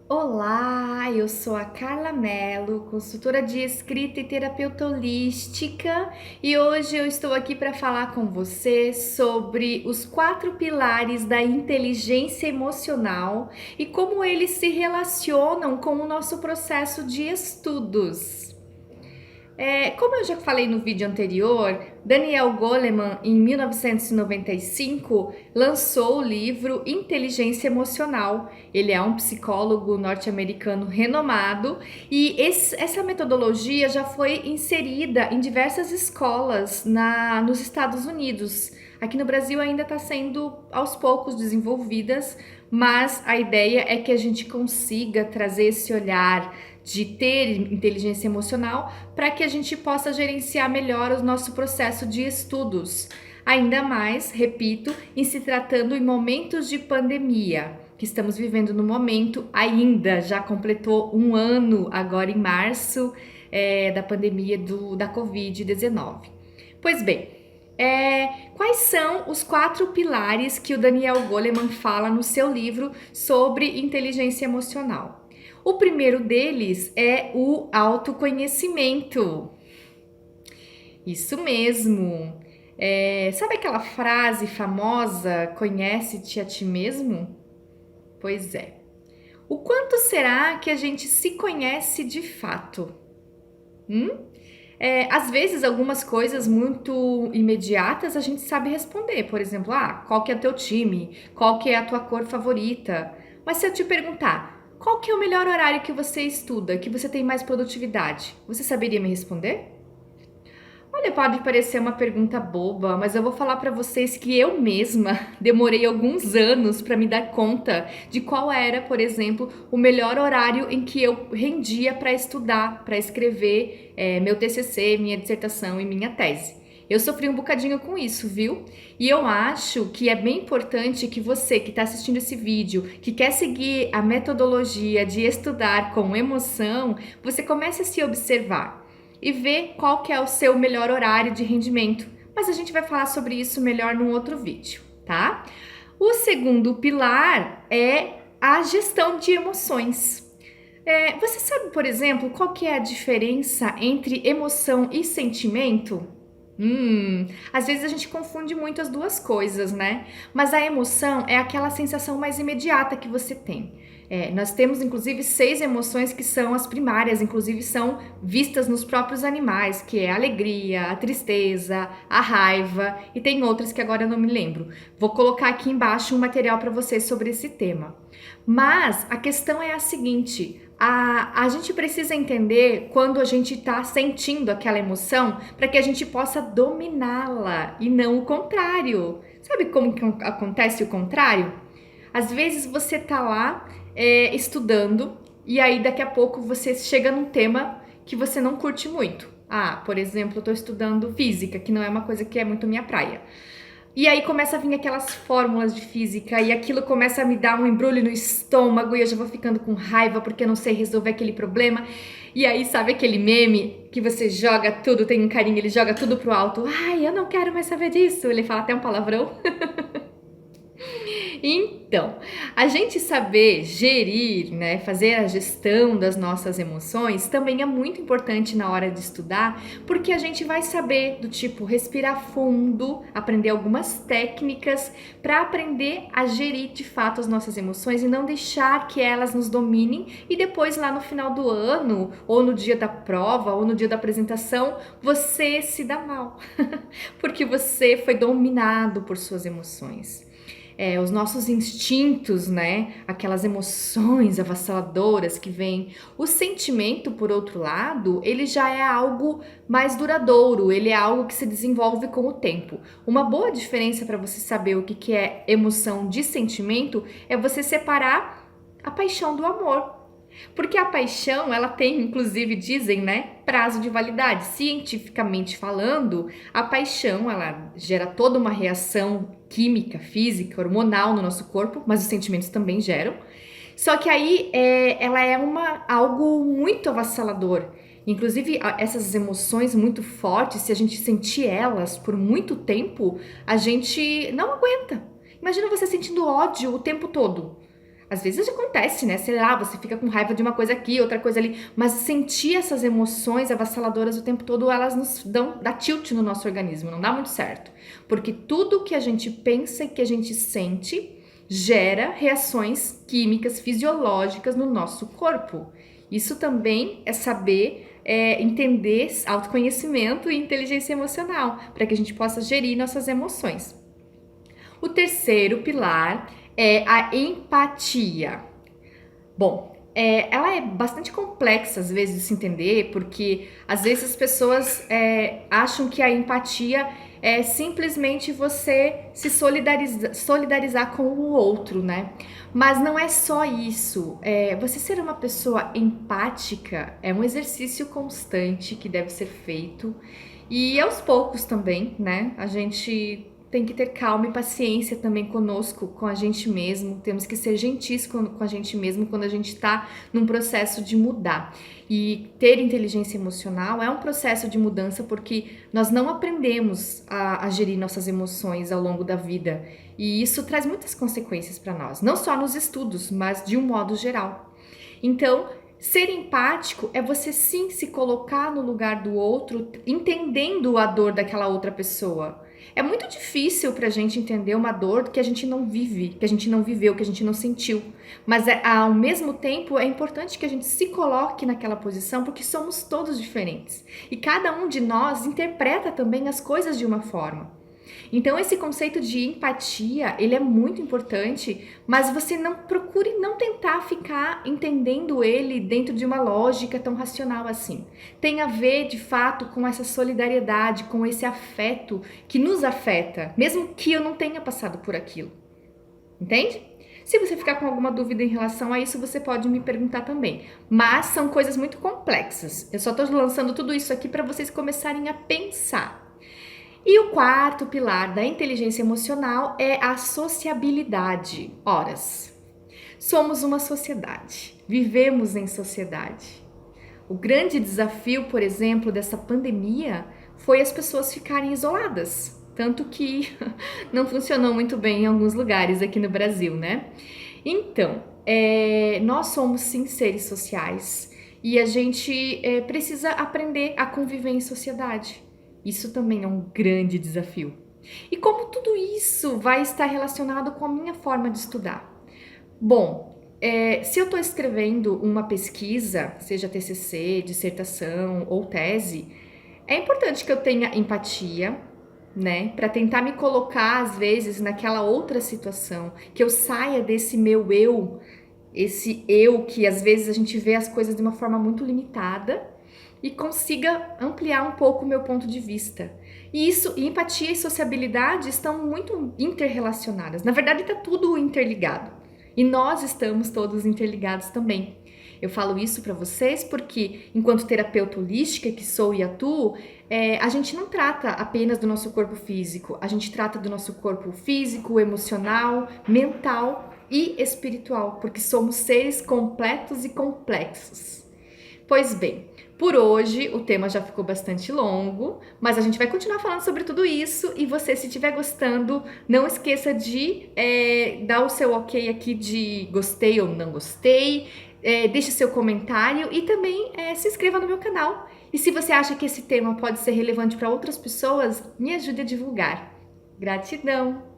Olá, eu sou a Carla Mello, consultora de escrita e terapeuta holística, e hoje eu estou aqui para falar com você sobre os 4 pilares da inteligência emocional e como eles se relacionam com o nosso processo de estudos. Como eu já falei no vídeo anterior, Daniel Goleman, em 1995, lançou o livro Inteligência Emocional. Ele é um psicólogo norte-americano renomado e essa metodologia já foi inserida em diversas escolas nos Estados Unidos. Aqui no Brasil ainda está sendo aos poucos desenvolvidas, mas a ideia é que a gente consiga trazer esse olhar de ter inteligência emocional para que a gente possa gerenciar melhor o nosso processo de estudos. Ainda mais, repito, em se tratando em momentos de pandemia, que estamos vivendo no momento ainda, já completou um ano agora em março da pandemia da Covid-19. Pois bem, quais são os 4 pilares que o Daniel Goleman fala no seu livro sobre inteligência emocional? O primeiro deles é o autoconhecimento. Isso mesmo. Sabe aquela frase famosa, conhece-te a ti mesmo? Pois é. O quanto será que a gente se conhece de fato? Às vezes, algumas coisas muito imediatas a gente sabe responder. Por exemplo, qual que é o teu time? Qual que é a tua cor favorita? Mas se eu te perguntar, qual que é o melhor horário que você estuda, que você tem mais produtividade? Você saberia me responder? Olha, pode parecer uma pergunta boba, mas eu vou falar para vocês que eu mesma demorei alguns anos para me dar conta de qual era, por exemplo, o melhor horário em que eu rendia para estudar, para escrever meu TCC, minha dissertação e minha tese. Eu sofri um bocadinho com isso, viu? E eu acho que é bem importante que você que está assistindo esse vídeo, que quer seguir a metodologia de estudar com emoção, você comece a se observar e ver qual que é o seu melhor horário de rendimento. Mas a gente vai falar sobre isso melhor num outro vídeo, tá? O segundo pilar é a gestão de emoções. Você sabe, por exemplo, qual que é a diferença entre emoção e sentimento? Às vezes a gente confunde muito as duas coisas, né? Mas a emoção é aquela sensação mais imediata que você tem. Nós temos inclusive 6 emoções que são as primárias, inclusive são vistas nos próprios animais, que é a alegria, a tristeza, a raiva e tem outras que agora eu não me lembro. Vou colocar aqui embaixo um material para vocês sobre esse tema. Mas a questão é a seguinte: a gente precisa entender quando a gente está sentindo aquela emoção para que a gente possa dominá-la e não o contrário. Sabe como que acontece o contrário? Às vezes você tá lá estudando e aí daqui a pouco você chega num tema que você não curte muito. Por exemplo, eu tô estudando física, que não é uma coisa que é muito minha praia. E aí começa a vir aquelas fórmulas de física e aquilo começa a me dar um embrulho no estômago e eu já vou ficando com raiva porque eu não sei resolver aquele problema. E aí, sabe aquele meme que você joga tudo, tem um carinha, ele joga tudo pro alto. Ai, eu não quero mais saber disso. Ele fala até um palavrão. Então, a gente saber gerir, né, fazer a gestão das nossas emoções também é muito importante na hora de estudar, porque a gente vai saber do tipo respirar fundo, aprender algumas técnicas para aprender a gerir de fato as nossas emoções e não deixar que elas nos dominem e depois lá no final do ano, ou no dia da prova, ou no dia da apresentação, você se dá mal, porque você foi dominado por suas emoções. Os nossos instintos, né? Aquelas emoções avassaladoras que vêm. O sentimento, por outro lado, ele já é algo mais duradouro, ele é algo que se desenvolve com o tempo. Uma boa diferença para você saber o que é emoção de sentimento é você separar a paixão do amor. Porque a paixão, ela tem, inclusive, dizem, né, prazo de validade. Cientificamente falando, a paixão, ela gera toda uma reação química, física, hormonal no nosso corpo, mas os sentimentos também geram. Só que aí ela é algo muito avassalador. Inclusive, essas emoções muito fortes, se a gente sentir elas por muito tempo, a gente não aguenta. Imagina você sentindo ódio o tempo todo. Às vezes acontece, né? Sei lá, você fica com raiva de uma coisa aqui, outra coisa ali, mas sentir essas emoções avassaladoras o tempo todo, elas nos dá tilt no nosso organismo, não dá muito certo. Porque tudo que a gente pensa e que a gente sente gera reações químicas, fisiológicas no nosso corpo. Isso também é saber entender autoconhecimento e inteligência emocional, para que a gente possa gerir nossas emoções. O terceiro pilar é a empatia. Bom, ela é bastante complexa às vezes de se entender, porque às vezes as pessoas acham que a empatia é simplesmente você se solidarizar com o outro, né? Mas não é só isso. Você ser uma pessoa empática é um exercício constante que deve ser feito e aos poucos também, né? A gente tem que ter calma e paciência também conosco, com a gente mesmo. Temos que ser gentis com a gente mesmo quando a gente está num processo de mudar. E ter inteligência emocional é um processo de mudança porque nós não aprendemos a gerir nossas emoções ao longo da vida. E isso traz muitas consequências para nós, não só nos estudos, mas de um modo geral. Então, ser empático é você sim se colocar no lugar do outro, entendendo a dor daquela outra pessoa. É muito difícil pra gente entender uma dor que a gente não vive, que a gente não viveu, que a gente não sentiu. Mas ao mesmo tempo é importante que a gente se coloque naquela posição porque somos todos diferentes. E cada um de nós interpreta também as coisas de uma forma. Então esse conceito de empatia, ele é muito importante, mas você não procure não tentar ficar entendendo ele dentro de uma lógica tão racional assim. Tem a ver, de fato, com essa solidariedade, com esse afeto que nos afeta, mesmo que eu não tenha passado por aquilo. Entende? Se você ficar com alguma dúvida em relação a isso, você pode me perguntar também. Mas são coisas muito complexas. Eu só estou lançando tudo isso aqui para vocês começarem a pensar. E o quarto pilar da inteligência emocional é a sociabilidade. Horas. Somos uma sociedade, vivemos em sociedade. O grande desafio, por exemplo, dessa pandemia foi as pessoas ficarem isoladas, tanto que não funcionou muito bem em alguns lugares aqui no Brasil, né? Então, nós somos sim seres sociais e a gente precisa aprender a conviver em sociedade. Isso também é um grande desafio. E como tudo isso vai estar relacionado com a minha forma de estudar? Bom, se eu estou escrevendo uma pesquisa, seja TCC, dissertação ou tese, é importante que eu tenha empatia, né? Para tentar me colocar, às vezes, naquela outra situação, que eu saia desse meu eu, esse eu que às vezes a gente vê as coisas de uma forma muito limitada e consiga ampliar um pouco o meu ponto de vista. E empatia e sociabilidade estão muito interrelacionadas. Na verdade, está tudo interligado. E nós estamos todos interligados também. Eu falo isso para vocês porque, enquanto terapeuta holística que sou e atuo, a gente não trata apenas do nosso corpo físico. A gente trata do nosso corpo físico, emocional, mental e espiritual, porque somos seres completos e complexos. Pois bem, por hoje o tema já ficou bastante longo, mas a gente vai continuar falando sobre tudo isso e você, se estiver gostando, não esqueça de dar o seu ok aqui de gostei ou não gostei, deixe seu comentário e também se inscreva no meu canal. E se você acha que esse tema pode ser relevante para outras pessoas, me ajude a divulgar. Gratidão!